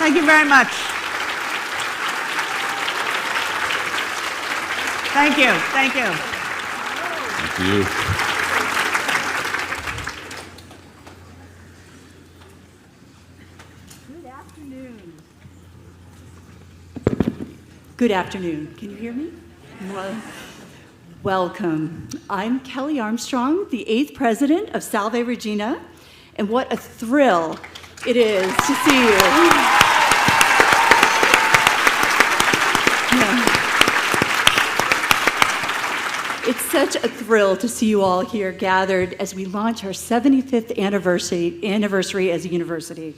Thank you very much. Thank you. Thank you. Thank you. Good afternoon. Good afternoon. Can you hear me? Welcome. I'm Kelly Armstrong, the 8th president of Salve Regina, and what a thrill it is to see you. It's such a thrill to see you all here gathered as we launch our 75th anniversary as a university.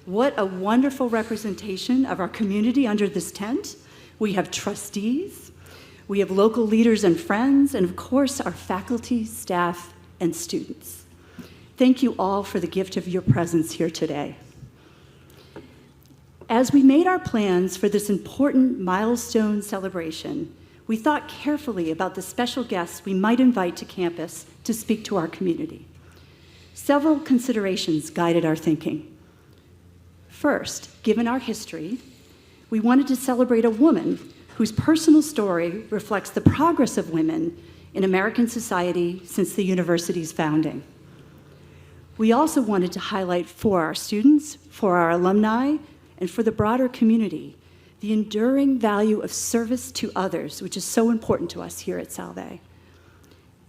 What a wonderful representation of our community under this tent. We have trustees, we have local leaders and friends, and of course, our faculty, staff, and students. Thank you all for the gift of your presence here today. As we made our plans for this important milestone celebration, we thought carefully about the special guests we might invite to campus to speak to our community. Several considerations guided our thinking. First, given our history, we wanted to celebrate a woman whose personal story reflects the progress of women in American society since the university's founding. We also wanted to highlight for our students, for our alumni, and for the broader community, the enduring value of service to others, which is so important to us here at Salve.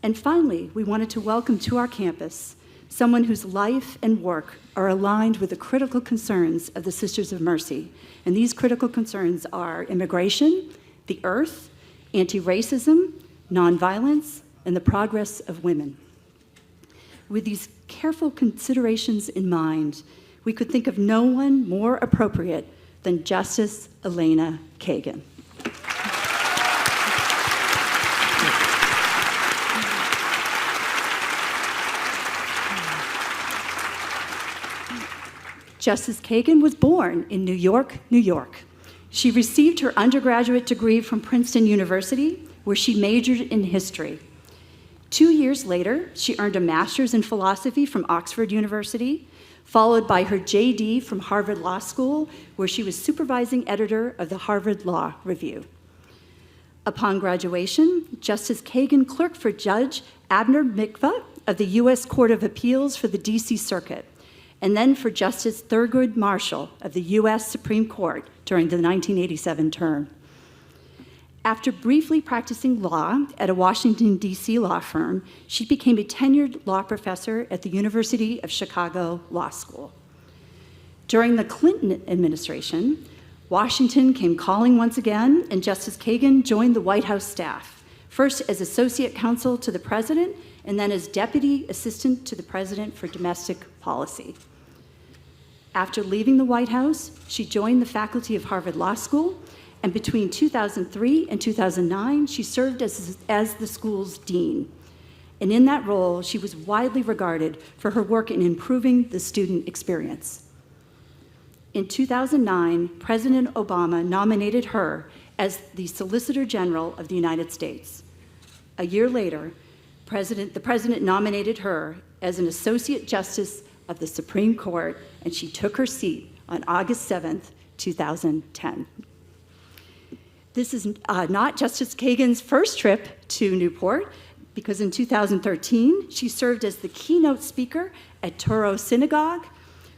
And finally, we wanted to welcome to our campus someone whose life and work are aligned with the critical concerns of the Sisters of Mercy. And these critical concerns are immigration, the earth, anti-racism, nonviolence, and the progress of women. With these careful considerations in mind, we could think of no one more appropriate than Justice Elena Kagan. Justice Kagan was born in New York, New York. She received her undergraduate degree from Princeton University, where she majored in history. 2 years later, she earned a master's in philosophy from Oxford University, followed by her JD from Harvard Law School, where she was supervising editor of the Harvard Law Review. Upon graduation, Justice Kagan clerked for Judge Abner Mikva of the U.S. Court of Appeals for the D.C. Circuit, and then for Justice Thurgood Marshall of the U.S. Supreme Court during the 1987 term. After briefly practicing law at a Washington, D.C. law firm, she became a tenured law professor at the University of Chicago Law School. During the Clinton administration, Washington came calling once again, and Justice Kagan joined the White House staff, first as associate counsel to the president, and then as deputy assistant to the president for domestic policy. After leaving the White House, she joined the faculty of Harvard Law School, and between 2003 and 2009, she served as the school's dean. And in that role, she was widely regarded for her work in improving the student experience. In 2009, President Obama nominated her as the Solicitor General of the United States. A year later, the president nominated her as an Associate Justice of the Supreme Court, and she took her seat on August 7th, 2010. This is not Justice Kagan's first trip to Newport, because in 2013, she served as the keynote speaker at Touro Synagogue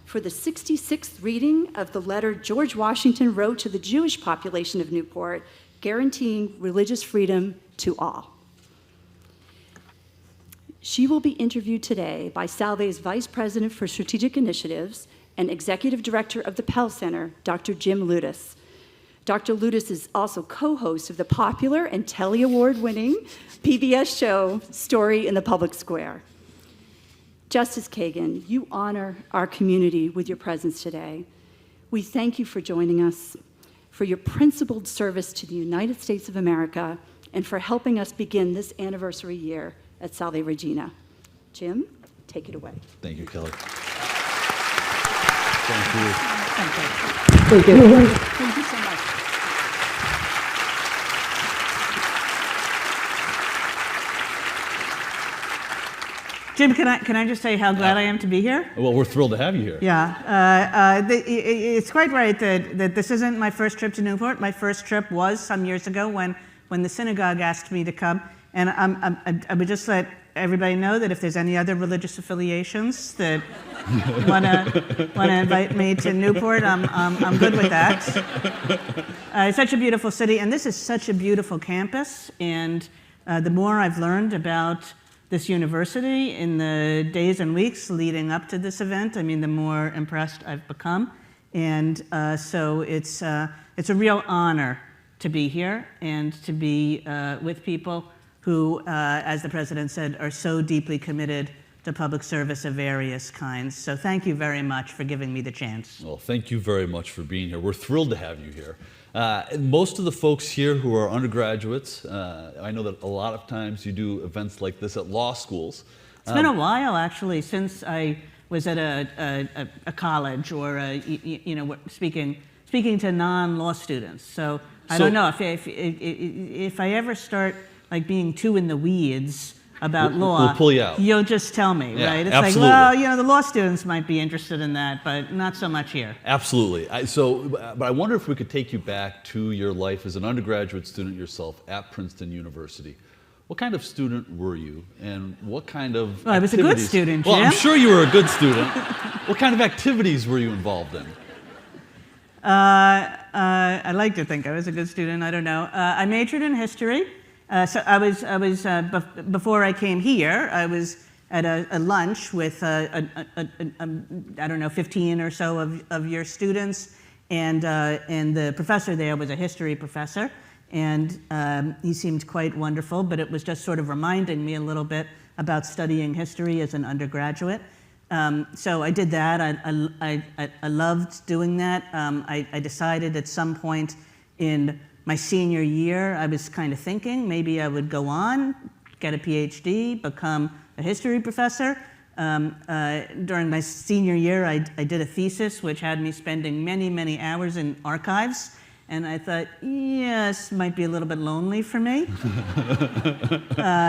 for the 66th reading of the letter George Washington wrote to the Jewish population of Newport, guaranteeing religious freedom to all. She will be interviewed today by Salve's Vice President for Strategic Initiatives and Executive Director of the Pell Center, Dr. Jim Ludis. Dr. Ludis is also co-host of the popular and Telly Award-winning PBS show, Story in the Public Square. Justice Kagan, you honor our community with your presence today. We thank you for joining us, for your principled service to the United States of America, and for helping us begin this anniversary year at Salve Regina. Jim, take it away. Thank you, Kelly. Thank you. Thank you. Thank you so much. Jim, can I just say how glad I am to be here? Well, we're thrilled to have you here. Yeah, it's quite right that this isn't my first trip to Newport. My first trip was some years ago when the synagogue asked me to come. And I would just let everybody know that if there's any other religious affiliations that want to invite me to Newport, I'm good with that. It's such a beautiful city, and this is such a beautiful campus. And the more I've learned about this university in the days and weeks leading up to this event, I mean, the more impressed I've become. And so it's a real honor to be here and to be with people who, as the president said, are so deeply committed to public service of various kinds. So thank you very much for giving me the chance. Well, thank you very much for being here. We're thrilled to have you here. Most of the folks here who are undergraduates, I know that a lot of times you do events like this at law schools. It's been a while, actually, since I was at a college or speaking to non-law students. So I don't know if I ever start like being too in the weeds about law, we'll pull you out. You'll just tell me, yeah, right? It's absolutely. like, well, the law students might be interested in that, but not so much here. Absolutely. But I wonder if we could take you back to your life as an undergraduate student yourself at Princeton University. What kind of student were you, and what kind of Well, I was a good student, Jim. Well, I'm sure you were a good student. What kind of activities were you involved in? I like to think I was a good student. I don't know. I majored in history. So I was before I came here, I was at a lunch with I don't know, 15 or so of your students, and the professor there was a history professor, and he seemed quite wonderful. But it was just sort of reminding me a little bit about studying history as an undergraduate. So I did that. I loved doing that. I decided at some point in my senior year, I was kind of thinking maybe I would go on, get a PhD, become a history professor. During my senior year, I did a thesis which had me spending many, many hours in archives. And I thought, yes, might be a little bit lonely for me.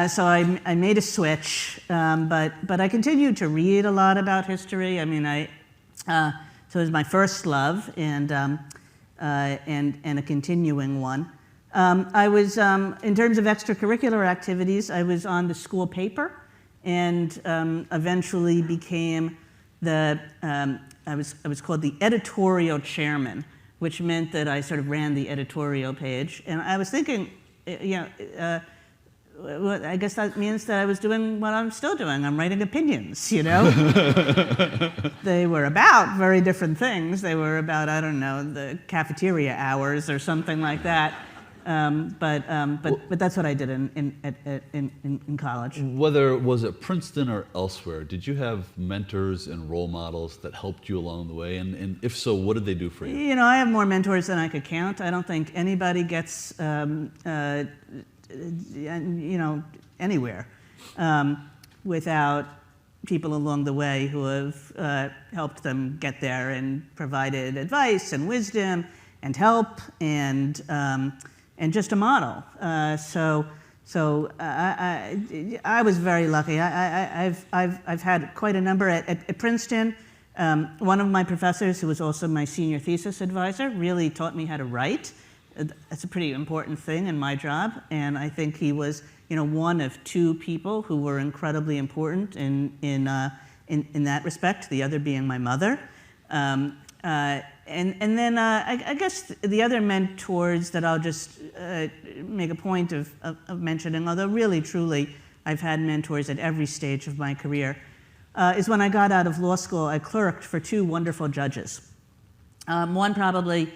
So I made a switch, but I continued to read a lot about history. I mean, so it was my first love, and a continuing one. I was, in terms of extracurricular activities, I was on the school paper, and eventually became I was called the editorial chairman, which meant that I sort of ran the editorial page. And I was thinking, well, I guess that means that I was doing what I'm still doing. I'm writing opinions, They were about very different things. They were about, I don't know, the cafeteria hours or something like that. But that's what I did in college. Whether it was at Princeton or elsewhere, did you have mentors and role models that helped you along the way? And if so, what did they do for you? I have more mentors than I could count. I don't think anybody gets anywhere without people along the way who have helped them get there and provided advice and wisdom and help and just a model. So I was very lucky. I've had quite a number at Princeton. One of my professors, who was also my senior thesis advisor, really taught me how to write. That's a pretty important thing in my job, and I think he was, one of two people who were incredibly important in that respect. The other being my mother, and then I guess the other mentors that I'll just make a point of mentioning, although really truly I've had mentors at every stage of my career, is when I got out of law school, I clerked for two wonderful judges. One probably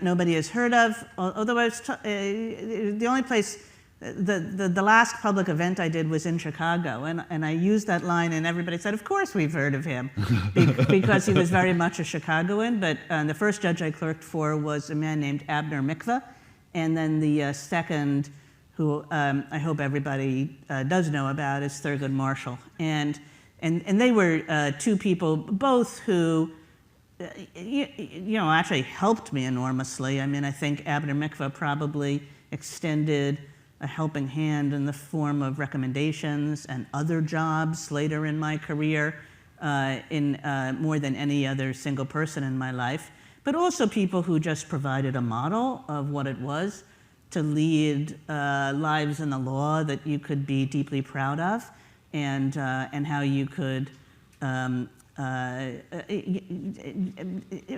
nobody has heard of, although I was the only place, the last public event I did was in Chicago, and I used that line, and everybody said, of course we've heard of him, because he was very much a Chicagoan. But the first judge I clerked for was a man named Abner Mikva, and then the second, who I hope everybody does know about, is Thurgood Marshall. And they were two people, both who actually helped me enormously. I mean, I think Abner Mikva probably extended a helping hand in the form of recommendations and other jobs later in my career, in more than any other single person in my life, but also people who just provided a model of what it was to lead lives in the law that you could be deeply proud of, and how you could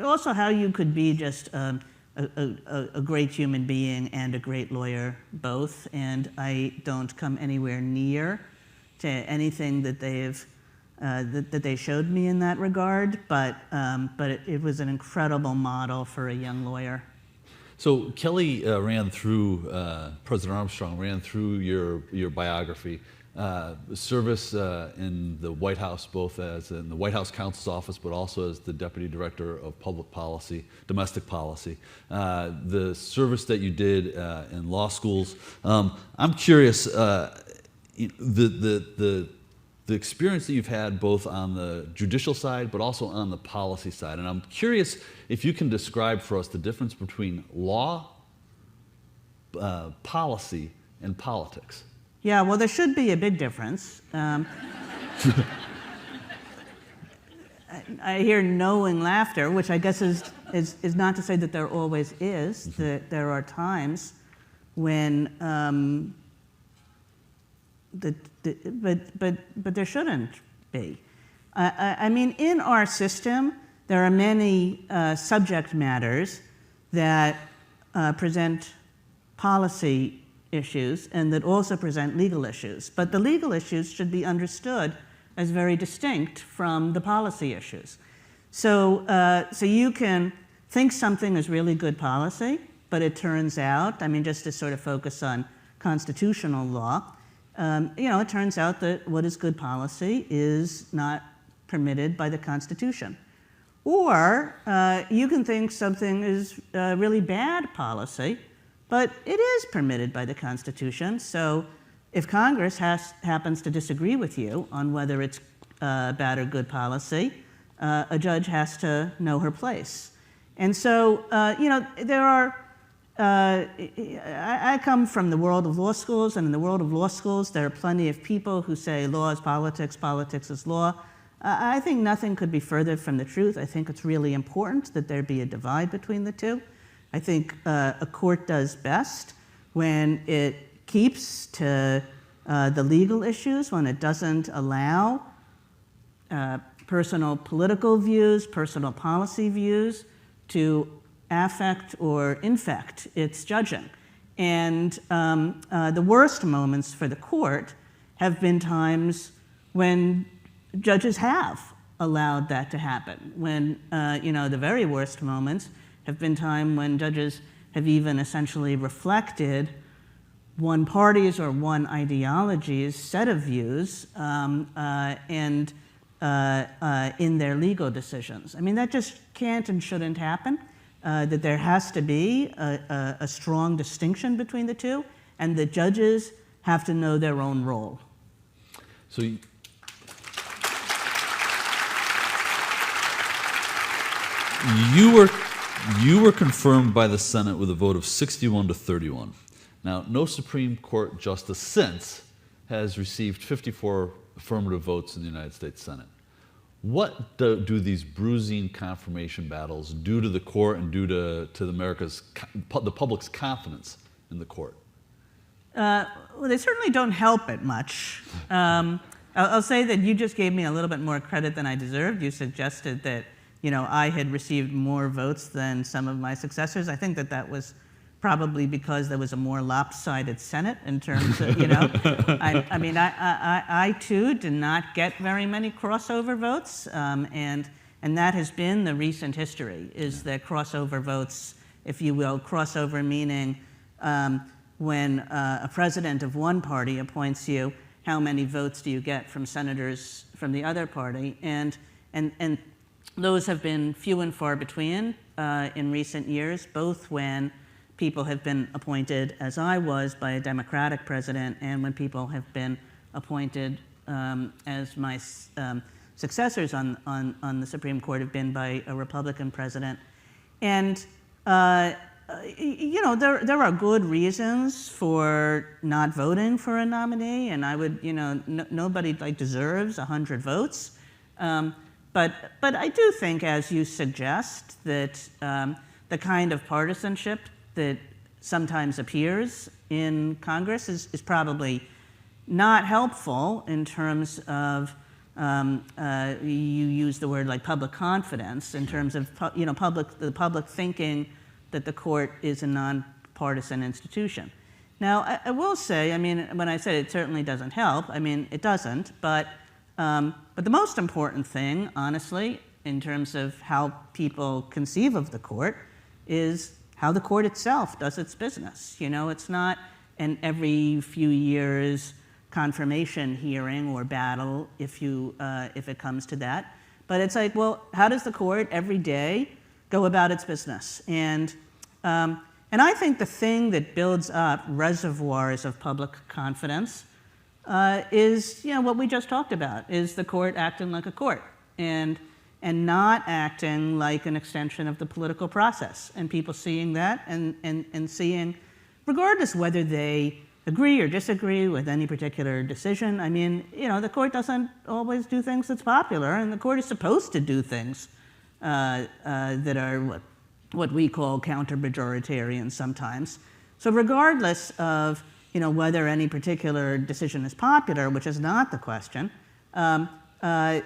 also how you could be just a great human being and a great lawyer both. And I don't come anywhere near to anything that they've that they showed me in that regard, but it was an incredible model for a young lawyer. So Kelly ran through, President Armstrong ran through your biography, service in the White House, both as in the White House counsel's office, but also as the Deputy Director of Public Policy, Domestic Policy, the service that you did in law schools. I'm curious, the experience that you've had both on the judicial side, but also on the policy side. And I'm curious if you can describe for us the difference between law, policy, and politics. Yeah, well, there should be a big difference. I hear knowing laughter, which I guess is not to say that there always is. That there are times when, but there shouldn't be. I mean, in our system, there are many subject matters that present policy issues and that also present legal issues. But the legal issues should be understood as very distinct from the policy issues. So, so you can think something is really good policy, but it turns out, I mean, just to sort of focus on constitutional law, you know, it turns out that what is good policy is not permitted by the Constitution. Or you can think something is really bad policy, but it is permitted by the Constitution. So if Congress happens to disagree with you on whether it's bad or good policy, a judge has to know her place. And so, you know, there are, I come from the world of law schools, and in the world of law schools, there are plenty of people who say law is politics, politics is law. I think nothing could be further from the truth. I think it's really important that there be a divide between the two. I think a court does best when it keeps to the legal issues, when it doesn't allow personal political views, personal policy views to affect or infect its judging. And the worst moments for the court have been times when judges have allowed that to happen. When, you know, the very worst moments have been time when judges have even essentially reflected one party's or one ideology's set of views in their legal decisions. I mean, that just can't and shouldn't happen. That there has to be a strong distinction between the two, and the judges have to know their own role. So you were confirmed by the Senate with a vote of 61 to 31. Now, no Supreme Court justice since has received 54 affirmative votes in the United States Senate. What do these bruising confirmation battles do to the court and do to the public's confidence in the court? Well, they certainly don't help it much. I'll say that you just gave me a little bit more credit than I deserved. You suggested that, you know, I had received more votes than some of my successors. I think that that was probably because there was a more lopsided Senate in terms of, you know, I mean, I too did not get very many crossover votes, and that has been the recent history, is that crossover votes, if you will, crossover meaning when a president of one party appoints you, how many votes do you get from senators from the other party? And those have been few and far between in recent years, both when people have been appointed, as I was, by a Democratic president, and when people have been appointed as my successors on the Supreme Court have been by a Republican president. And there are good reasons for not voting for a nominee, and I would, nobody deserves 100 votes. But I do think, as you suggest, that the kind of partisanship that sometimes appears in Congress is probably not helpful in terms of, you use the word like public confidence, in terms of the public thinking that the court is a nonpartisan institution. Now, I will say, when I said it certainly doesn't help, it doesn't, but the most important thing, honestly, in terms of how people conceive of the court, is how the court itself does its business. It's not an every few years confirmation hearing or battle, if it comes to that. But it's like, well, how does the court every day go about its business? And I think the thing that builds up reservoirs of public confidence is what we just talked about, is the court acting like a court and not acting like an extension of the political process, and people seeing that and seeing, regardless whether they agree or disagree with any particular decision, the court doesn't always do things that's popular, and the court is supposed to do things that are what we call counter-majoritarian sometimes. So regardless of whether any particular decision is popular, which is not the question, the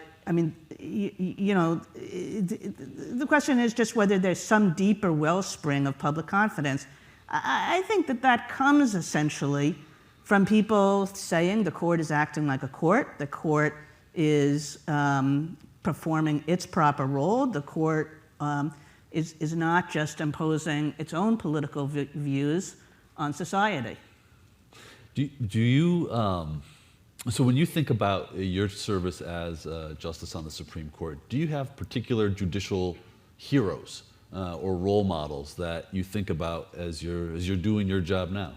question is just whether there's some deeper wellspring of public confidence. I think that comes essentially from people saying the court is acting like a court, the court is performing its proper role, the court is not just imposing its own political views on society. Do you, so when you think about your service as a justice on the Supreme Court, do you have particular judicial heroes or role models that you think about as you're doing your job now?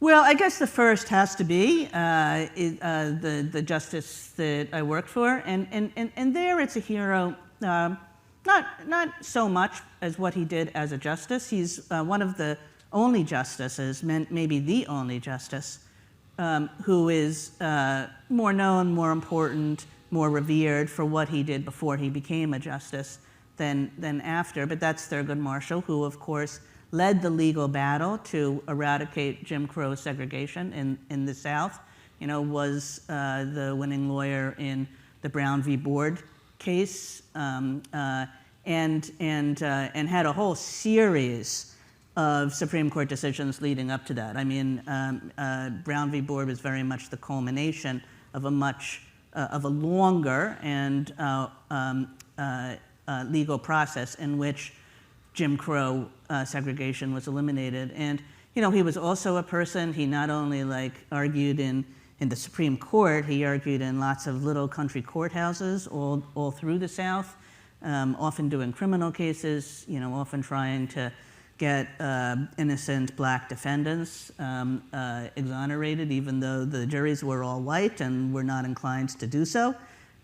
Well, I guess the first has to be the justice that I worked for, and there it's a hero, not so much as what he did as a justice. He's one of the only justices, maybe the only justice, who is more known, more important, more revered for what he did before he became a justice than after. But that's Thurgood Marshall, who, of course, led the legal battle to eradicate Jim Crow segregation in the South. Was the winning lawyer in the Brown v. Board case, and had a whole series of Supreme Court decisions leading up to that. Brown v. Board was very much the culmination of a longer and legal process in which Jim Crow segregation was eliminated. And he was also a person. He not only argued in the Supreme Court, he argued in lots of little country courthouses all through the South, often doing criminal cases. Often trying to get innocent black defendants exonerated, even though the juries were all white and were not inclined to do so.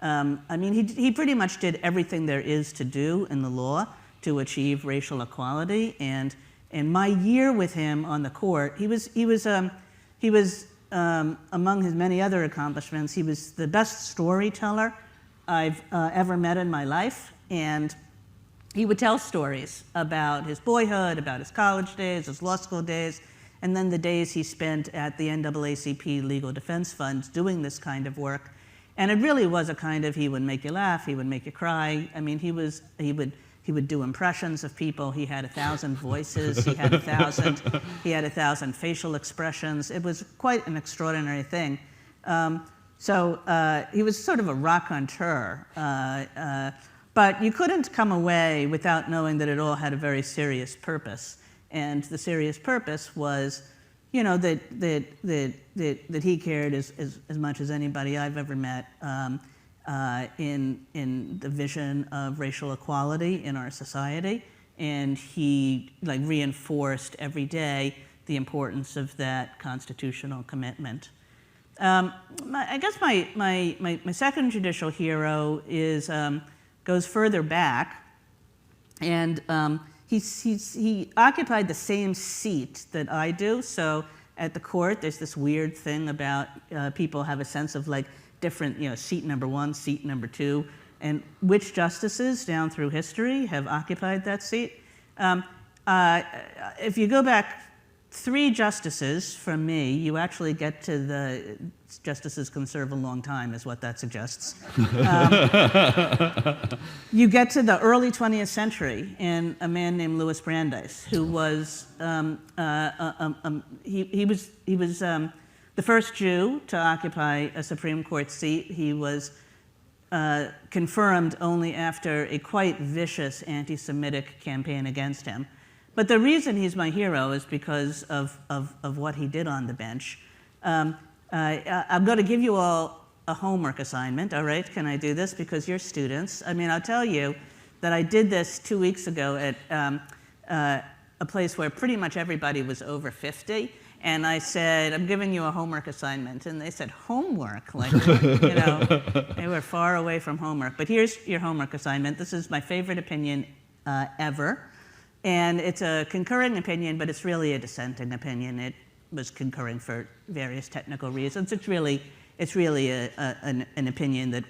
He pretty much did everything there is to do in the law to achieve racial equality. And in my year with him on the court, he was among his many other accomplishments, he was the best storyteller I've ever met in my life. And he would tell stories about his boyhood, about his college days, his law school days, and then the days he spent at the NAACP Legal Defense Fund doing this kind of work. And it really was a kind of, he would make you laugh, he would make you cry. He would do impressions of people. He had 1,000 voices. He had 1,000 facial expressions. It was quite an extraordinary thing. So he was sort of a raconteur. But you couldn't come away without knowing that it all had a very serious purpose. And the serious purpose was, that he cared as much as anybody I've ever met in the vision of racial equality in our society. And he reinforced every day the importance of that constitutional commitment. I guess my second judicial hero is goes further back, and he occupied the same seat that I do. So at the court, there's this weird thing about people have a sense of like different, seat number 1, seat number 2, and which justices down through history have occupied that seat. If you go back 3 justices from me, you actually get to the justices can serve a long time, is what that suggests. You get to the early 20th century, and a man named Louis Brandeis, who was he was the first Jew to occupy a Supreme Court seat. He was confirmed only after a quite vicious anti-Semitic campaign against him. But the reason he's my hero is because of what he did on the bench. I'm going to give you all a homework assignment, all right? Can I do this? Because you're students. I mean, I'll tell you that I did this 2 weeks ago at a place where pretty much everybody was over 50. And I said, I'm giving you a homework assignment. And they said, homework? Like, they were far away from homework. But here's your homework assignment. This is my favorite opinion ever. And it's a concurring opinion, but it's really a dissenting opinion. It was concurring for various technical reasons. It's really an opinion that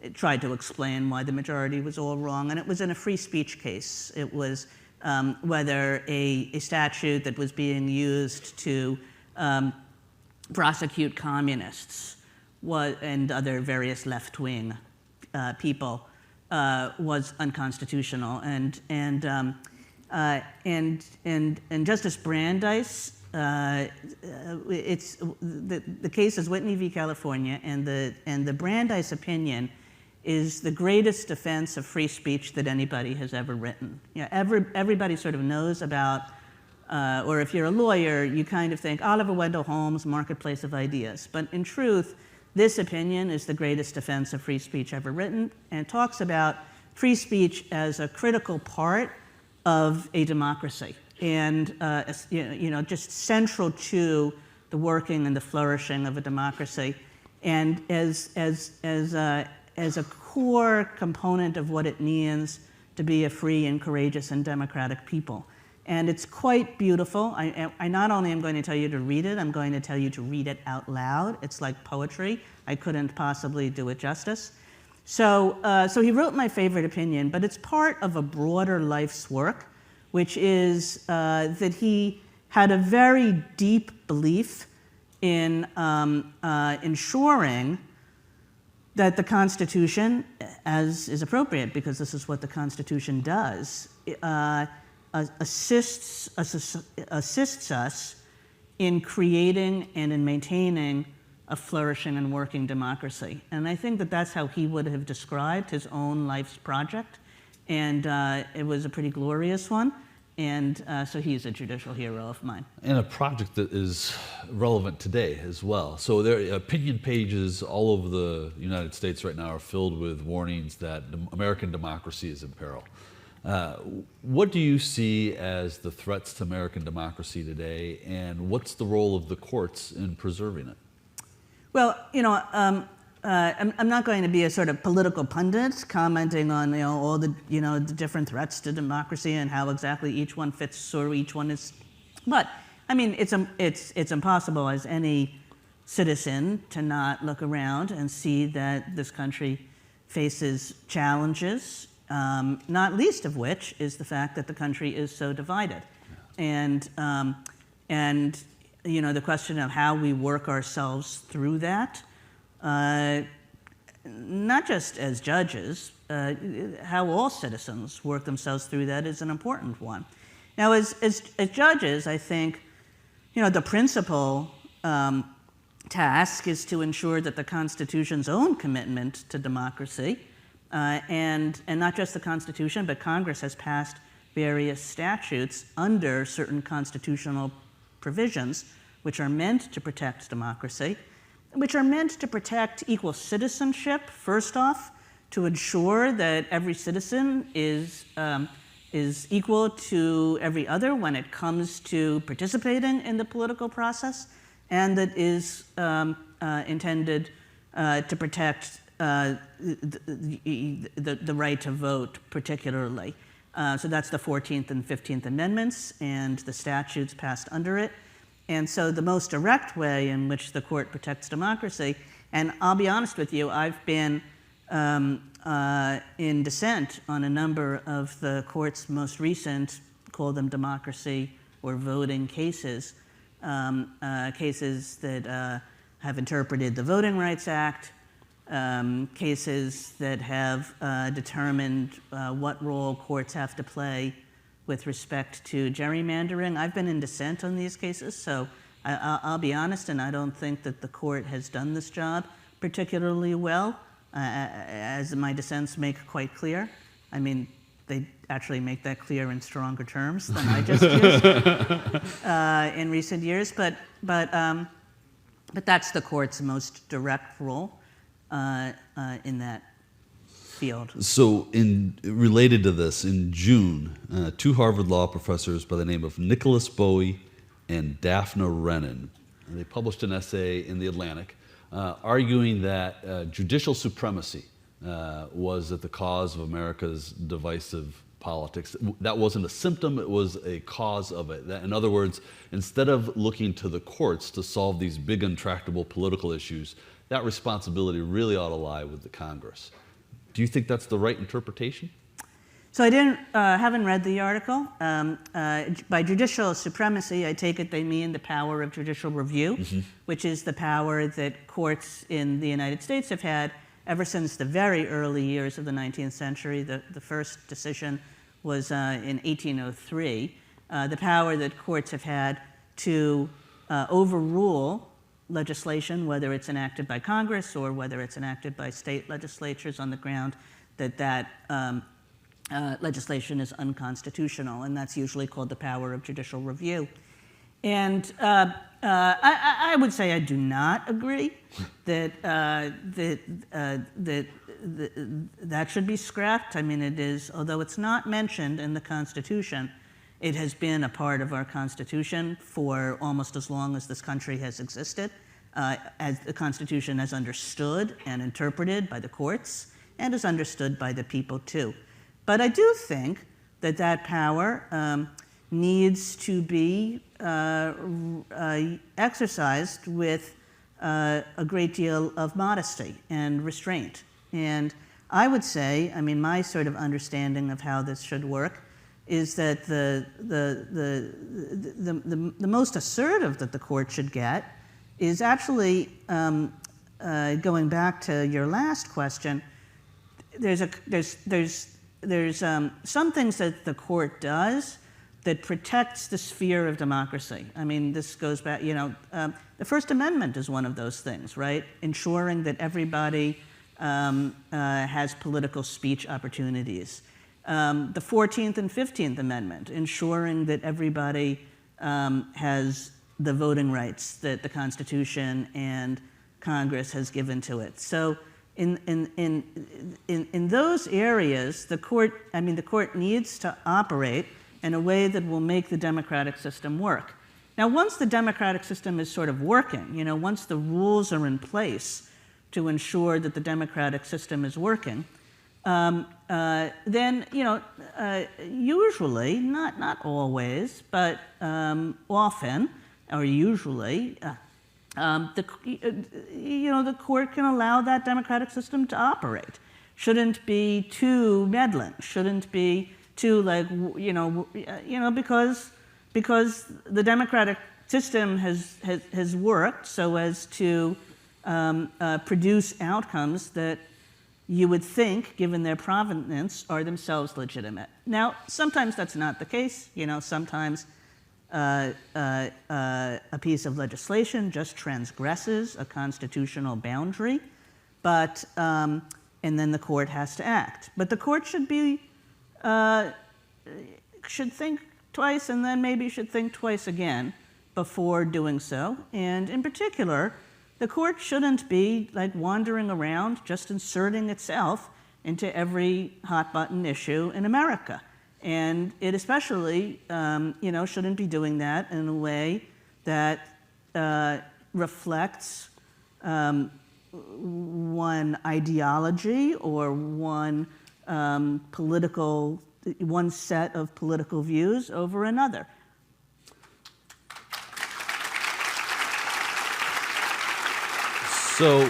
it tried to explain why the majority was all wrong. And it was in a free speech case. It was whether a statute that was being used to prosecute communists and other various left-wing people was unconstitutional. And Justice Brandeis, the case is Whitney v. California, and the Brandeis opinion is the greatest defense of free speech that anybody has ever written. Everybody sort of knows about, or if you're a lawyer, you kind of think Oliver Wendell Holmes, Marketplace of Ideas. But in truth, this opinion is the greatest defense of free speech ever written, and it talks about free speech as a critical part of a democracy, and just central to the working and the flourishing of a democracy, and as a core component of what it means to be a free and courageous and democratic people. And it's quite beautiful. I not only am going to tell you to read it, I'm going to tell you to read it out loud. It's like poetry. I couldn't possibly do it justice. So he wrote my favorite opinion, but it's part of a broader life's work, which is that he had a very deep belief in ensuring that the Constitution, as is appropriate, because this is what the Constitution does, assists us in creating and in maintaining a flourishing and working democracy. And I think that that's how he would have described his own life's project. And it was a pretty glorious one. And so he's a judicial hero of mine. And a project that is relevant today as well. So there, opinion pages all over the United States right now are filled with warnings that American democracy is in peril. What do you see as the threats to American democracy today, and what's the role of the courts in preserving it? Well, I'm not going to be a sort of political pundit commenting on all the the different threats to democracy and how exactly each one fits or each one is. But I mean, it's impossible as any citizen to not look around and see that this country faces challenges, not least of which is the fact that the country is so divided, and the question of how we work ourselves through that. Not just as judges, how all citizens work themselves through that is an important one. Now, as judges, I think, the principal task is to ensure that the Constitution's own commitment to democracy, and not just the Constitution, but Congress has passed various statutes under certain constitutional provisions which are meant to protect democracy, which are meant to protect equal citizenship, first off, to ensure that every citizen is equal to every other when it comes to participating in the political process, and that is intended to protect the right to vote particularly. So that's the 14th and 15th Amendments and the statutes passed under it. And so the most direct way in which the court protects democracy, and I'll be honest with you, I've been in dissent on a number of the court's most recent, call them democracy or voting cases, cases that have interpreted the Voting Rights Act, cases that have determined what role courts have to play with respect to gerrymandering. I've been in dissent on these cases, so I'll be honest, and I don't think that the court has done this job particularly well, as my dissents make quite clear. I mean, they actually make that clear in stronger terms than I just used in recent years, but that's the court's most direct role in that field. So, related to this, in June, two Harvard law professors by the name of Nicholas Bowie and Daphne Rennan, they published an essay in The Atlantic arguing that judicial supremacy was at the cause of America's divisive politics. That wasn't a symptom, it was a cause of it. In other words, instead of looking to the courts to solve these big, intractable political issues, that responsibility really ought to lie with the Congress. Do you think that's the right interpretation? So I haven't read the article. By judicial supremacy, I take it they mean the power of judicial review, which is the power that courts in the United States have had ever since the very early years of the 19th century. The first decision was in 1803. The power that courts have had to overrule legislation, whether it's enacted by Congress or whether it's enacted by state legislatures, on the ground that legislation is unconstitutional, and that's usually called the power of judicial review. And I would say I do not agree that that should be scrapped. I mean, it is, although it's not mentioned in the Constitution, it has been a part of our Constitution for almost as long as this country has existed, as the Constitution is understood and interpreted by the courts and is understood by the people too. But I do think that that power needs to be exercised with a great deal of modesty and restraint. And I would say, I mean, my sort of understanding of how this should work is that the most assertive that the court should get is actually, going back to your last question, there's some things that the court does that protects the sphere of democracy. I mean, this goes back, the First Amendment is one of those things, right? Ensuring that everybody has political speech opportunities. The 14th and 15th Amendment, ensuring that everybody has the voting rights that the Constitution and Congress has given to it. So in those areas, the court needs to operate in a way that will make the democratic system work. Now, once the democratic system is sort of working, once the rules are in place to ensure that the democratic system is working, then, usually, not always, but often, or usually, the court can allow that democratic system to operate. Shouldn't be too meddling. Shouldn't be too because the democratic system has worked so as to produce outcomes that you would think, given their provenance, are themselves legitimate. Now, sometimes that's not the case. Sometimes a piece of legislation just transgresses a constitutional boundary, but and then the court has to act. But the court should think twice, and then maybe should think twice again before doing so. And in particular, the court shouldn't be wandering around just inserting itself into every hot button issue in America. And it especially, shouldn't be doing that in a way that reflects one ideology or one political one set of political views over another. So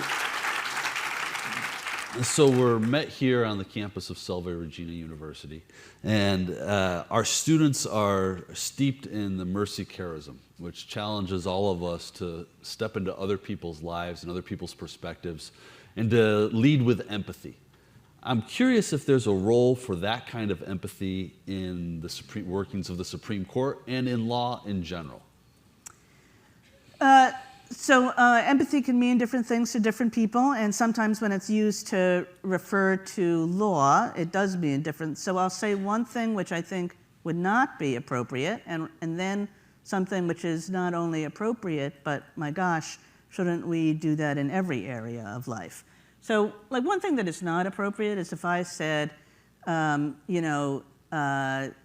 we're met here on the campus of Salve Regina University, and our students are steeped in the mercy charism, which challenges all of us to step into other people's lives and other people's perspectives and to lead with empathy. I'm curious if there's a role for that kind of empathy in the workings of the Supreme Court and in law in general. So empathy can mean different things to different people, and sometimes when it's used to refer to law, it does mean different. So I'll say one thing which I think would not be appropriate, and then something which is not only appropriate, but my gosh, shouldn't we do that in every area of life? So like one thing that is not appropriate is if I said, the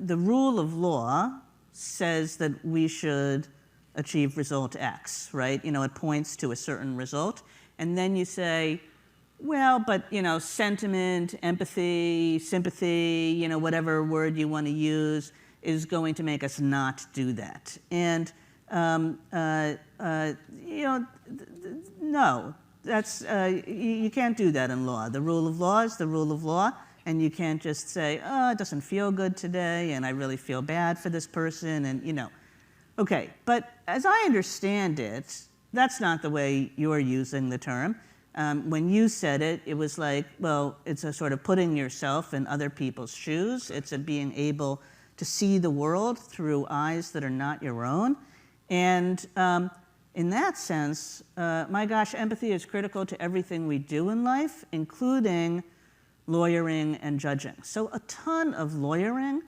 rule of law says that we should achieve result X, right? It points to a certain result. And then you say, well, but, sentiment, empathy, sympathy, whatever word you want to use is going to make us not do that. And, no, that's, you can't do that in law. The rule of law is the rule of law. And you can't just say, oh, it doesn't feel good today, and I really feel bad for this person, and, Okay, but as I understand it, that's not the way you're using the term. When you said it, it was like, well, it's a sort of putting yourself in other people's shoes. It's a being able to see the world through eyes that are not your own. And in that sense, my gosh, empathy is critical to everything we do in life, including lawyering and judging. So a ton of lawyering,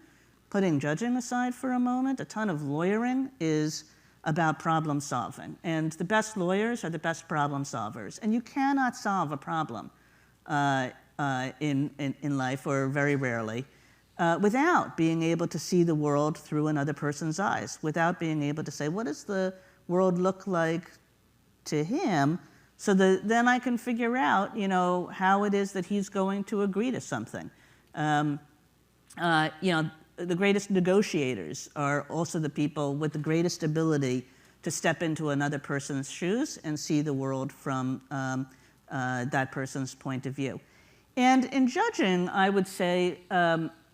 putting judging aside for a moment, a ton of lawyering is about problem solving. And the best lawyers are the best problem solvers. And you cannot solve a problem in life, or very rarely, without being able to see the world through another person's eyes, without being able to say, what does the world look like to him, so that then I can figure out, how it is that he's going to agree to something. The greatest negotiators are also the people with the greatest ability to step into another person's shoes and see the world from that person's point of view. And in judging, I would say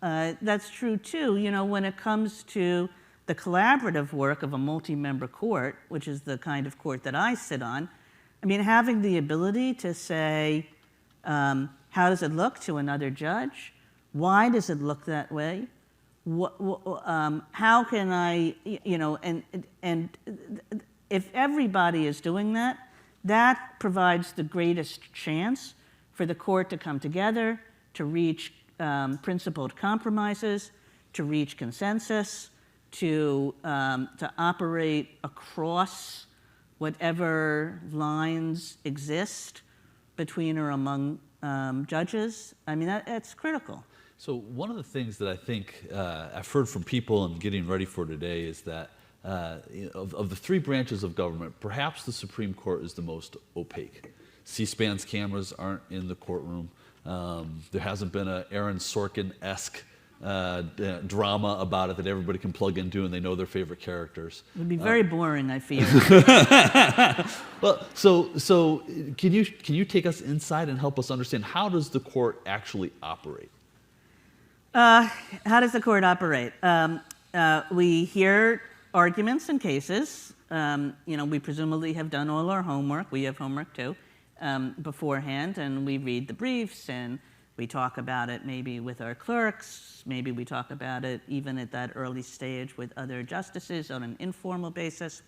that's true too. When it comes to the collaborative work of a multi-member court, which is the kind of court that I sit on, having the ability to say, how does it look to another judge? Why does it look that way? How can I, and if everybody is doing that, that provides the greatest chance for the court to come together, to reach principled compromises, to reach consensus, to operate across whatever lines exist between or among judges. That's critical. So one of the things that I think I've heard from people and getting ready for today is that of the three branches of government, perhaps the Supreme Court is the most opaque. C-SPAN's cameras aren't in the courtroom. There hasn't been an Aaron Sorkin-esque drama about it that everybody can plug into and they know their favorite characters. It would be very boring, I fear. Well, so can you take us inside and help us understand, how does the court actually operate? How does the court operate? We hear arguments and cases. We presumably have done all our homework. We have homework too beforehand, and we read the briefs, and we talk about it maybe with our clerks. Maybe we talk about it even at that early stage with other justices on an informal basis.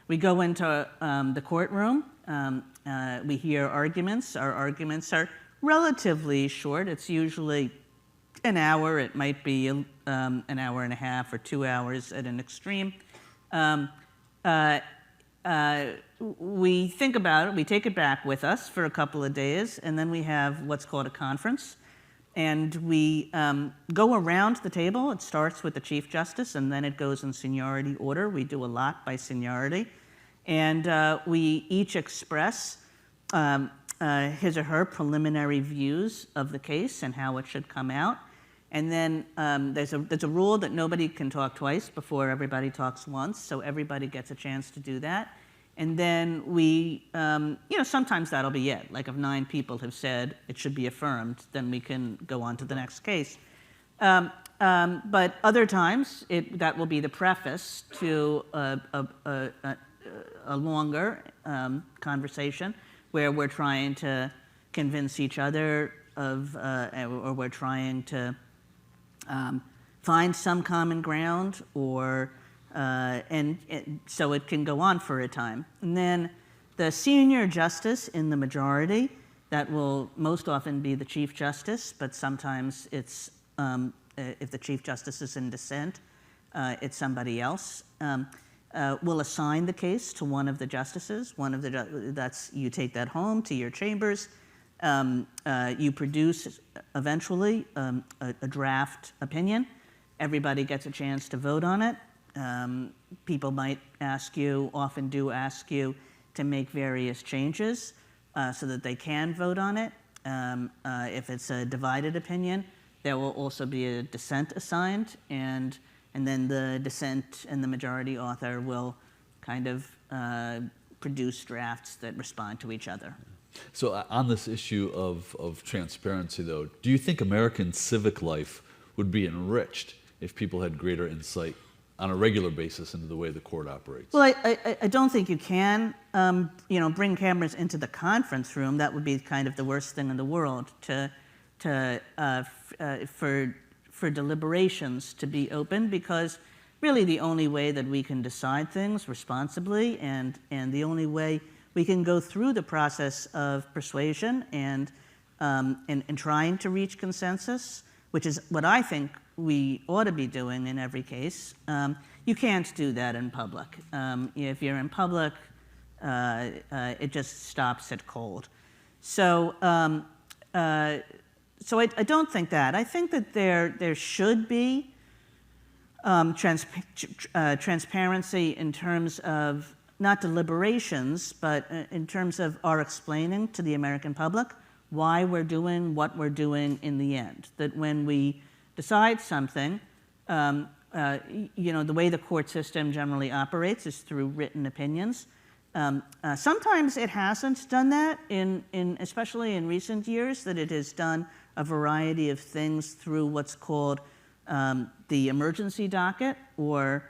We go into the courtroom. We hear arguments. Our arguments are relatively short. It's usually an hour. It might be an hour and a half or 2 hours at an extreme. We think about it, we take it back with us for a couple of days, and then we have what's called a conference. And we go around the table. It starts with the Chief Justice, and then it goes in seniority order. We do a lot by seniority. And we each express his or her preliminary views of the case and how it should come out. And then there's a rule that nobody can talk twice before everybody talks once, so everybody gets a chance to do that. And then we, sometimes that'll be it. Like if 9 people have said it should be affirmed, then we can go on to the next case. But other times, that will be the preface to a longer conversation where we're trying to convince each other of, or we're trying to find some common ground, or and so it can go on for a time. And then the senior justice in the majority, that will most often be the Chief Justice, but sometimes it's, if the Chief Justice is in dissent, it's somebody else, will assign the case to one of the justices. You take that home to your chambers. You produce eventually a draft opinion. Everybody gets a chance to vote on it. People might ask you, often do ask you, to make various changes so that they can vote on it. If it's a divided opinion, there will also be a dissent assigned, and then the dissent and the majority author will kind of produce drafts that respond to each other. So on this issue of transparency, though, do you think American civic life would be enriched if people had greater insight on a regular basis into the way the court operates? Well, I don't think you can, bring cameras into the conference room. That would be kind of the worst thing in the world for deliberations to be open, because really the only way that we can decide things responsibly and the only way we can go through the process of persuasion and trying to reach consensus, which is what I think we ought to be doing in every case. You can't do that in public. If you're in public, it just stops at cold. So I don't think that. I think that there should be transparency in terms of not deliberations, but in terms of our explaining to the American public why we're doing what we're doing in the end. That when we decide something, the way the court system generally operates is through written opinions. Sometimes it hasn't done that, especially in recent years, that it has done a variety of things through what's called the emergency docket, or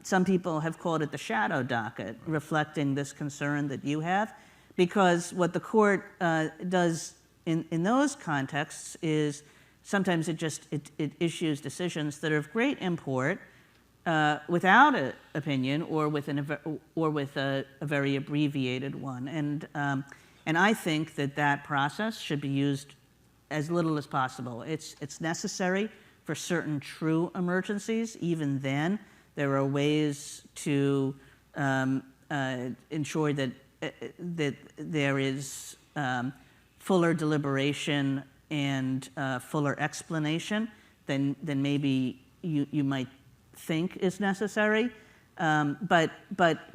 some people have called it the shadow docket, reflecting this concern that you have. Because what the court does in those contexts is sometimes it issues decisions that are of great import without an opinion or with a very abbreviated one. And I think that process should be used as little as possible. It's necessary for certain true emergencies. Even then, there are ways to ensure that there is fuller deliberation and fuller explanation than maybe you might think is necessary. But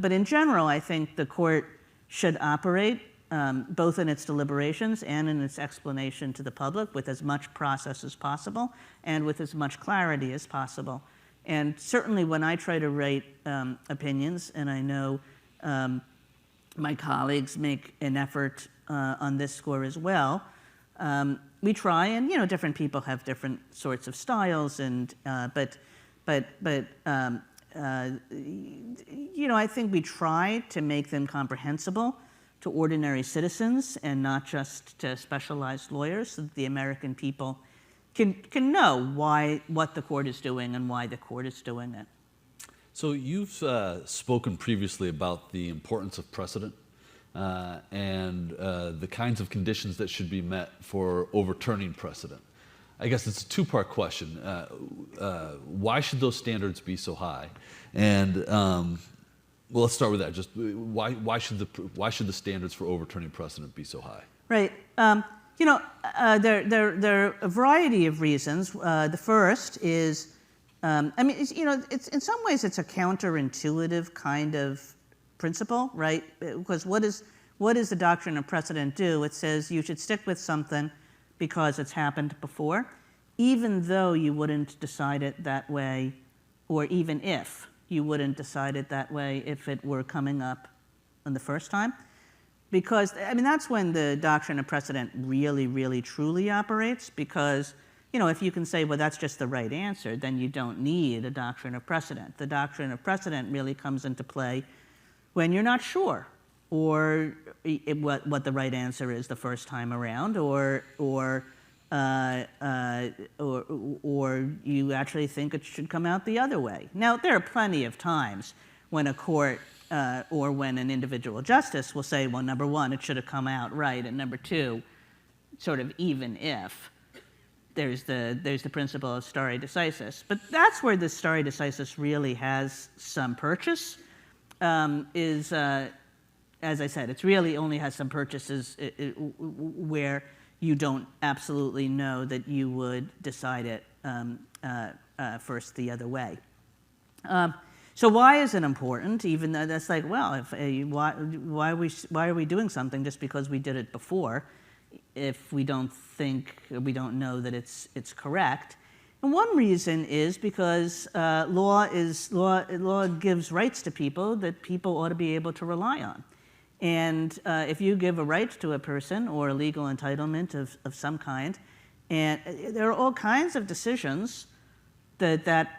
in general, I think the court should operate both in its deliberations and in its explanation to the public with as much process as possible and with as much clarity as possible. And certainly when I try to write opinions, and I know my colleagues make an effort on this score as well, we try, and different people have different sorts of styles, and but I think we try to make them comprehensible to ordinary citizens and not just to specialized lawyers, so that the American people can know what the court is doing and why the court is doing it. So you've spoken previously about the importance of precedent and the kinds of conditions that should be met for overturning precedent. I guess it's a two-part question. Why should those standards be so high? And well, let's start with that. Just why should the standards for overturning precedent be so high? Right. There are a variety of reasons. The first is, it's in some ways it's a counterintuitive kind of principle, right? Because what does the doctrine of precedent do? It says you should stick with something because it's happened before. even though you wouldn't decide it that way, or even if you wouldn't decide it that way if it were coming up on the first time. Because, I mean, that's when the doctrine of precedent really, really, truly operates, because, you know, if you can say, well, that's just the right answer, then you don't need a doctrine of precedent. The doctrine of precedent really comes into play when you're not sure, or what the right answer is the first time around, or you actually think it should come out the other way. Now, there are plenty of times when a court or when an individual justice will say, well, number one, it should have come out right, and number two, sort of even if, there's the principle of stare decisis. But that's where the stare decisis really has some purchase, as I said, it really only has some purchases where you don't absolutely know that you would decide it first the other way. So why is it important? Even though that's like, well, why are we doing something just because we did it before, if we don't think, or we don't know that it's correct? And one reason is because law gives rights to people that people ought to be able to rely on. And if you give a right to a person or a legal entitlement of some kind, and there are all kinds of decisions that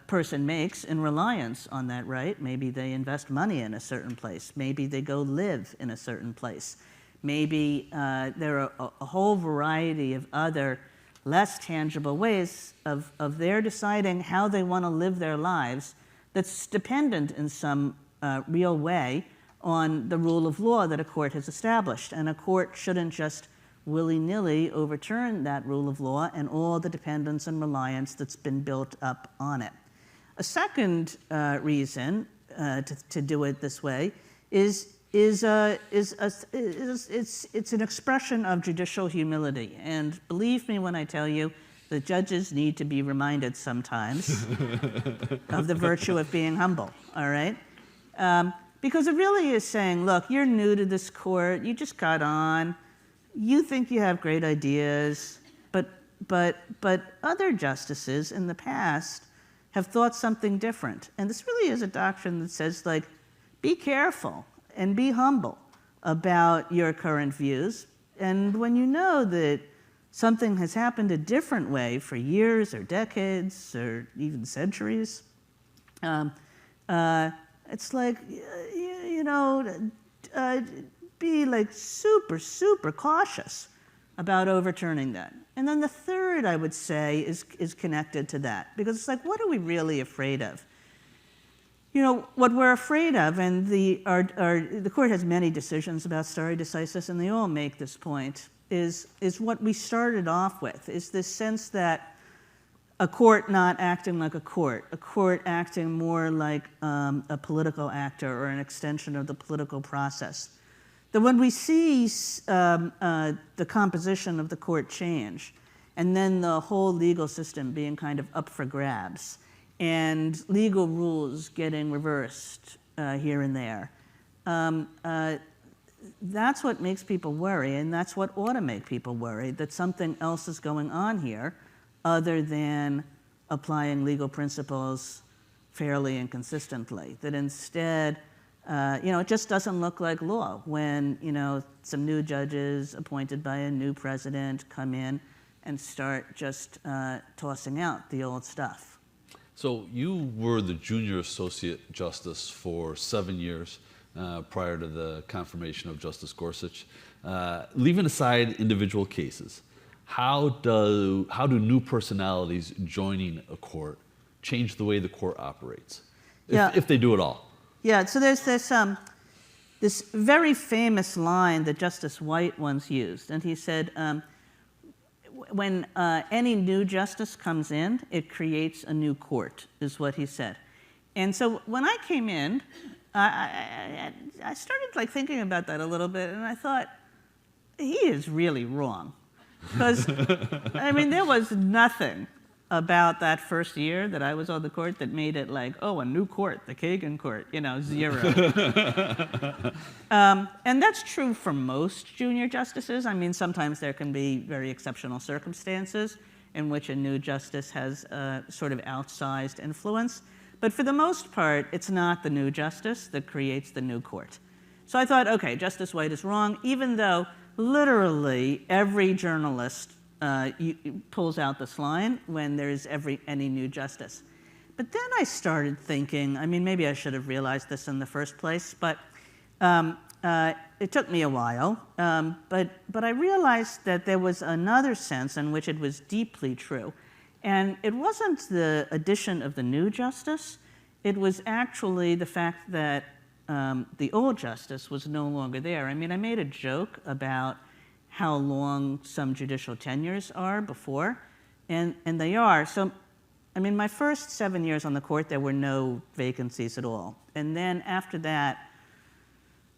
person makes in reliance on that right. Maybe they invest money in a certain place. Maybe they go live in a certain place. Maybe there are a whole variety of other less tangible ways of their deciding how they want to live their lives that's dependent in some real way on the rule of law that a court has established. And a court shouldn't just willy-nilly overturn that rule of law and all the dependence and reliance that's been built up on it. A second reason to do it this way is it's an expression of judicial humility. And believe me when I tell you, the judges need to be reminded sometimes of the virtue of being humble, all right? Because it really is saying, look, you're new to this court, you just got on, you think you have great ideas, but other justices in the past have thought something different. And this really is a doctrine that says, like, be careful and be humble about your current views. And when you know that something has happened a different way for years or decades or even centuries, it's like, be like super, super cautious about overturning that. And then the third, I would say, is connected to that. Because it's like, what are we really afraid of? You know, what we're afraid of, and the court has many decisions about stare decisis, and they all make this point, is what we started off with, is this sense that a court not acting like a court acting more like a political actor or an extension of the political process. That when we see the composition of the court change, and then the whole legal system being kind of up for grabs, and legal rules getting reversed here and there, that's what makes people worry, and that's what ought to make people worry, that something else is going on here other than applying legal principles fairly and consistently. That instead, it just doesn't look like law when, some new judges appointed by a new president come in and start just tossing out the old stuff. So you were the junior associate justice for 7 years prior to the confirmation of Justice Gorsuch. Leaving aside individual cases, how do new personalities joining a court change the way the court operates, if they do at all? Yeah, so there's this very famous line that Justice White once used, and he said, when any new justice comes in, it creates a new court, is what he said. And so when I came in, I started thinking about that a little bit, and I thought, he is really wrong. Because, there was nothing about that first year that I was on the court that made it like, oh, a new court, the Kagan court, zero. And that's true for most junior justices. Sometimes there can be very exceptional circumstances, in which a new justice has a sort of outsized influence. But for the most part, it's not the new justice that creates the new court. So I thought, okay, Justice White is wrong, even though literally every journalist pulls out this line when there's any new justice. But then I started thinking, I mean, maybe I should have realized this in the first place, but it took me a while. But I realized that there was another sense in which it was deeply true. And it wasn't the addition of the new justice, it was actually the fact that the old justice was no longer there. I mean, I made a joke about how long some judicial tenures are before, and they are. So, I mean, my first 7 years on the court, there were no vacancies at all. And then after that,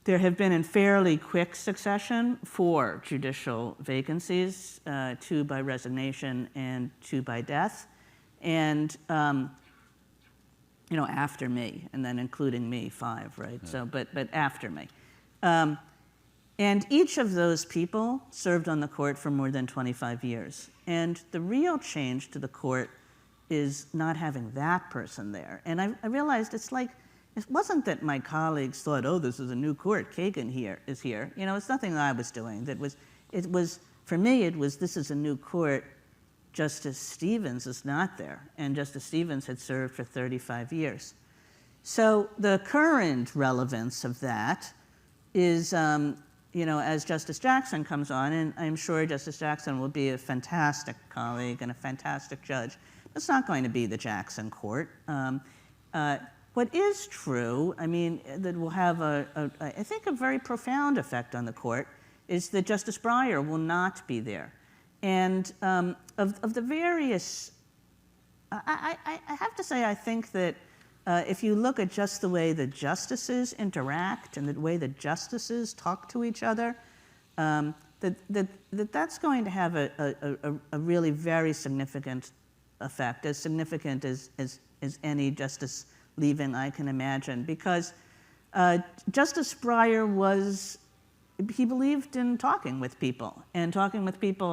there have been in fairly quick succession 4 judicial vacancies, 2 by resignation and 2 by death. And, after me, and then including me, 5, right? Yeah. So, but after me. And each of those people served on the court for more than 25 years. And the real change to the court is not having that person there. And I realized it wasn't that my colleagues thought, oh, this is a new court, Kagan is here. It's nothing that I was doing. For me, this is a new court. Justice Stevens is not there, and Justice Stevens had served for 35 years. So the current relevance of that is, as Justice Jackson comes on, and I'm sure Justice Jackson will be a fantastic colleague and a fantastic judge. It's not going to be the Jackson court. What is true, I mean, that will have I think a very profound effect on the court, is that Justice Breyer will not be there. And of the various, I have to say, I think that if you look at just the way the justices interact and the way the justices talk to each other, that's going to have a really very significant effect, as significant as any justice leaving I can imagine. Because Justice Breyer he believed in talking with people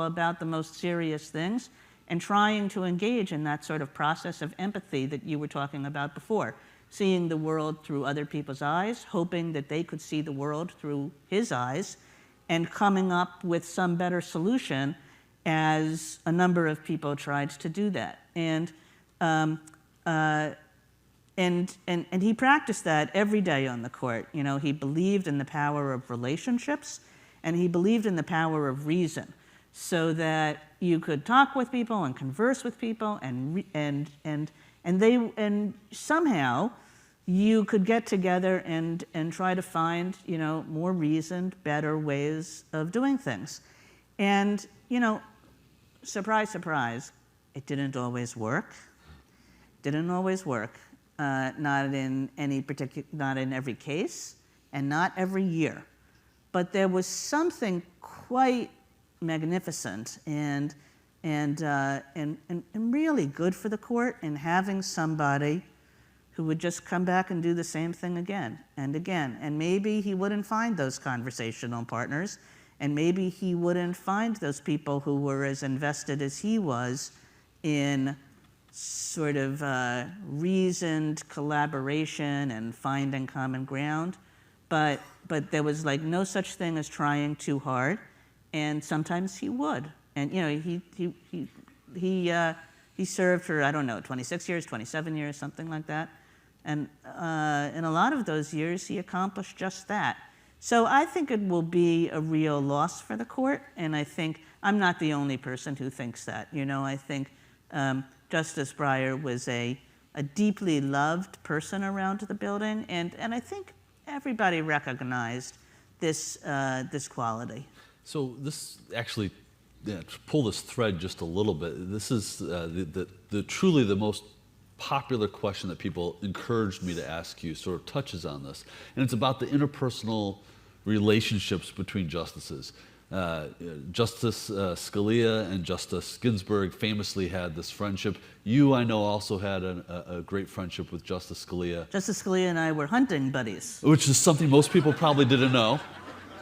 about the most serious things and trying to engage in that sort of process of empathy that you were talking about before, seeing the world through other people's eyes, hoping that they could see the world through his eyes, and coming up with some better solution as a number of people tried to do that. And he practiced that every day on the court. He believed in the power of relationships, and he believed in the power of reason, so that you could talk with people and converse with people, and somehow you could get together and try to find more reasoned, better ways of doing things. And surprise, surprise, it didn't always work. Not in every case, and not every year. But there was something quite magnificent and really good for the court in having somebody who would just come back and do the same thing again and again. And maybe he wouldn't find those conversational partners, and maybe he wouldn't find those people who were as invested as he was in sort of reasoned collaboration and finding common ground, but there was no such thing as trying too hard, and sometimes he would. And he served for 26 years, 27 years, something like that, and in a lot of those years he accomplished just that. So I think it will be a real loss for the court, and I think I'm not the only person who thinks that. I think Justice Breyer was a deeply loved person around the building, and I think everybody recognized this quality. So this actually, to pull this thread just a little bit, this is truly the most popular question that people encouraged me to ask you, sort of touches on this, and it's about the interpersonal relationships between justices. Justice Scalia and Justice Ginsburg famously had this friendship. You, I know, also had a great friendship with Justice Scalia. Justice Scalia and I were hunting buddies. Which is something most people probably didn't know.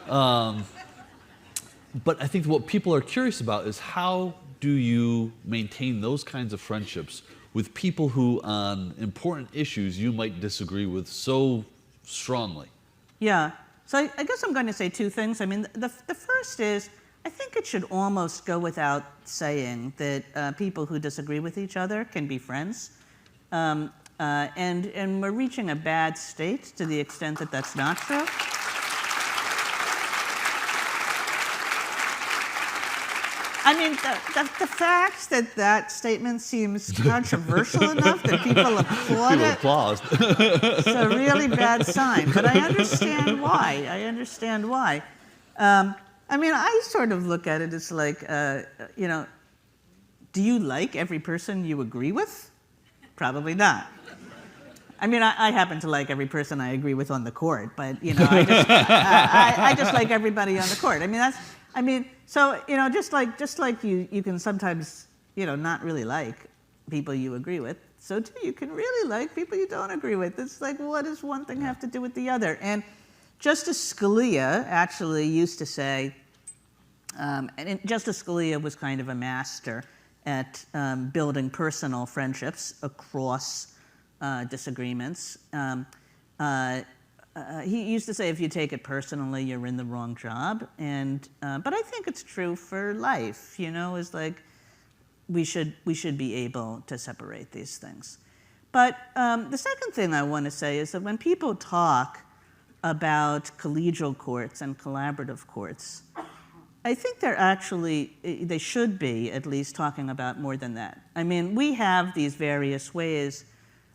But I think what people are curious about is how do you maintain those kinds of friendships with people who, on important issues, you might disagree with so strongly? Yeah. So I guess I'm going to say two things. I mean, the first is, I think it should almost go without saying that people who disagree with each other can be friends. And we're reaching a bad state to the extent that that's not true. I mean, the fact that that statement seems controversial enough that people applaud People it, applaud. it's a really bad sign. But I understand why. I mean, I sort of look at it as like, do you like every person you agree with? Probably not. I mean, I happen to like every person I agree with on the court, but I just like everybody on the court. So just like you can sometimes not really like people you agree with, so too you can really like people you don't agree with. It's like, what does one thing have to do with the other? And Justice Scalia actually used to say, Justice Scalia was kind of a master at building personal friendships across disagreements. He used to say, if you take it personally, you're in the wrong job. But I think it's true for life. Is like we should be able to separate these things. But the second thing I want to say is that when people talk about collegial courts and collaborative courts, I think they should be at least talking about more than that. I mean, we have these various ways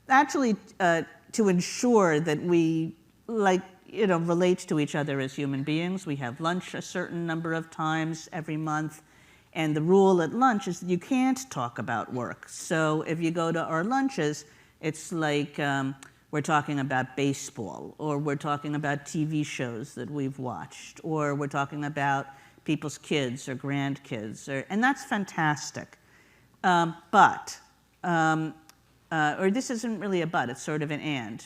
actually to ensure that we relate to each other as human beings. We have lunch a certain number of times every month, and the rule at lunch is that you can't talk about work. So if you go to our lunches, it's like we're talking about baseball, or we're talking about TV shows that we've watched, or we're talking about people's kids or grandkids, and that's fantastic. Or this isn't really a but, it's sort of an and.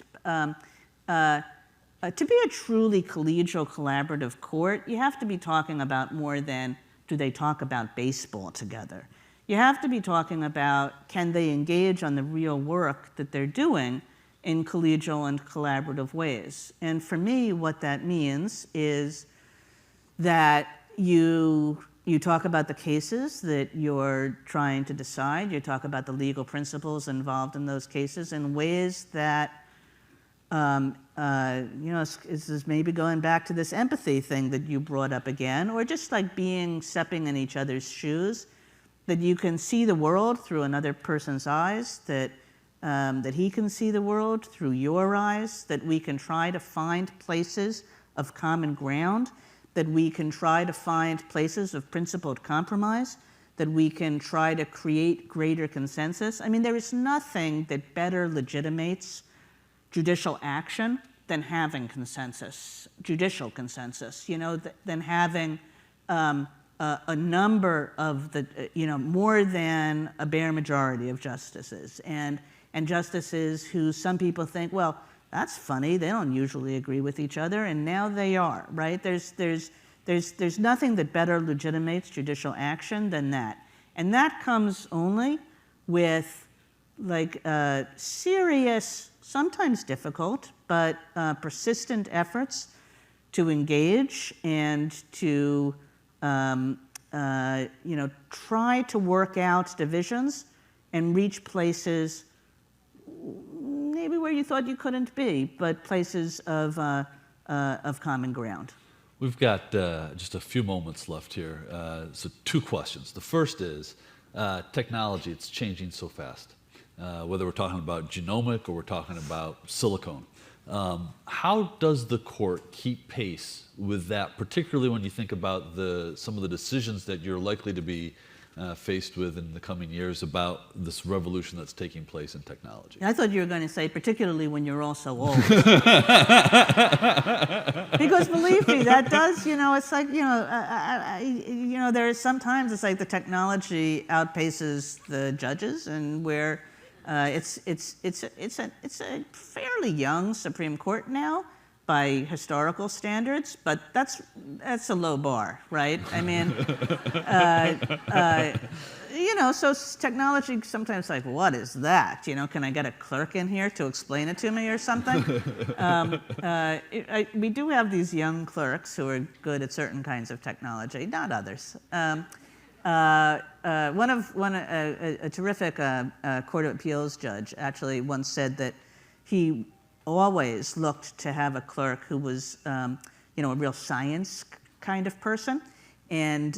To be a truly collegial collaborative court, you have to be talking about more than do they talk about baseball together. You have to be talking about, can they engage on the real work that they're doing in collegial and collaborative ways. And for me, what that means is that you talk about the cases that you're trying to decide. You talk about the legal principles involved in those cases in ways that, this is maybe going back to this empathy thing that you brought up again, or just like stepping in each other's shoes, that you can see the world through another person's eyes, that he can see the world through your eyes, that we can try to find places of common ground, that we can try to find places of principled compromise, that we can try to create greater consensus. I mean, there is nothing that better legitimates judicial action than having consensus, judicial consensus, than having a number of more than a bare majority of justices, and justices who some people think, well, that's funny, they don't usually agree with each other, and now they are, right? There's nothing that better legitimates judicial action than that. And that comes only with serious, sometimes difficult, but persistent efforts to engage and to try to work out divisions and reach places maybe where you thought you couldn't be, but places of common ground. We've got just a few moments left here. So 2 questions. The first is technology. It's changing so fast. Whether we're talking about genomic or we're talking about silicone. How does the court keep pace with that, particularly when you think about some of the decisions that you're likely to be faced with in the coming years about this revolution that's taking place in technology? I thought you were going to say, particularly when you're all so old. Because believe me, that does, it's like, there is sometimes it's like the technology outpaces the judges, and where it's a fairly young Supreme Court now by historical standards, but that's a low bar, right? I mean, so technology sometimes like, what is that? Can I get a clerk in here to explain it to me or something? We do have these young clerks who are good at certain kinds of technology, not others. A terrific Court of Appeals judge actually once said that he always looked to have a clerk who was, a real science kind of person. And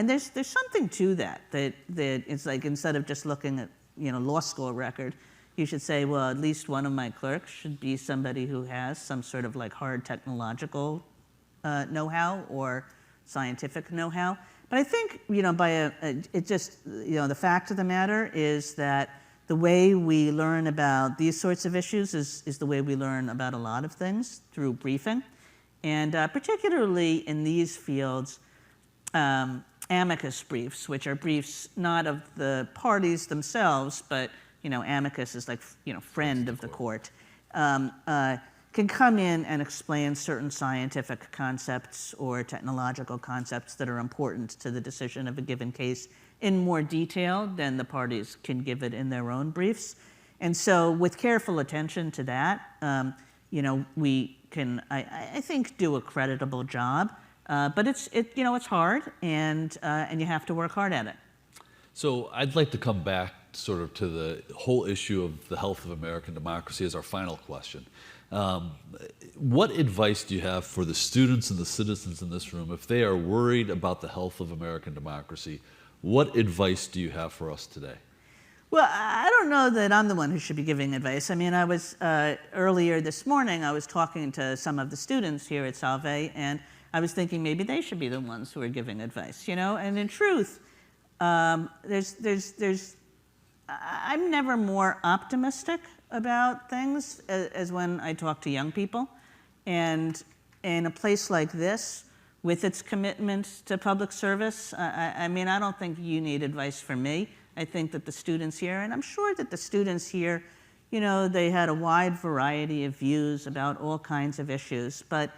there's something to that it's like, instead of just looking at law school record, you should say, well, at least one of my clerks should be somebody who has some sort of like hard technological know-how or scientific know-how. But I think the fact of the matter is that the way we learn about these sorts of issues is the way we learn about a lot of things, through briefing, and particularly in these fields. Amicus briefs, which are briefs not of the parties themselves, but amicus is like friend of the court, can come in and explain certain scientific concepts or technological concepts that are important to the decision of a given case in more detail than the parties can give it in their own briefs. And so, with careful attention to that, we can, I think, do a creditable job. But it's hard, and you have to work hard at it. So I'd like to come back sort of to the whole issue of the health of American democracy as our final question. What advice do you have for the students and the citizens in this room if they are worried about the health of American democracy? What advice do you have for us today? Well, I don't know that I'm the one who should be giving advice. I mean, I was earlier this morning, I was talking to some of the students here at Salve, and I was thinking maybe they should be the ones who are giving advice, And in truth, I'm never more optimistic about things as when I talk to young people. And in a place like this, with its commitment to public service, I don't think you need advice from me. I think that the students here, and I'm sure that the students here, they had a wide variety of views about all kinds of issues, but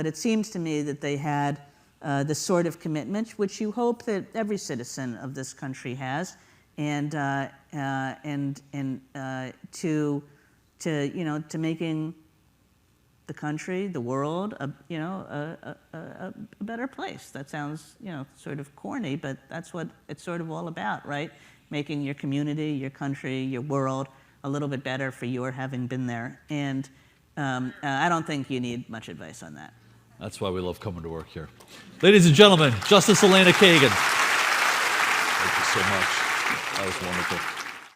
it seems to me that they had the sort of commitment which you hope that every citizen of this country has, and to making the country, the world, a better place. That sounds sort of corny, but that's what it's sort of all about, right? Making your community, your country, your world a little bit better for your having been there. And I don't think you need much advice on that. That's why we love coming to work here. Ladies and gentlemen, Justice Elena Kagan. Thank you so much. That was wonderful.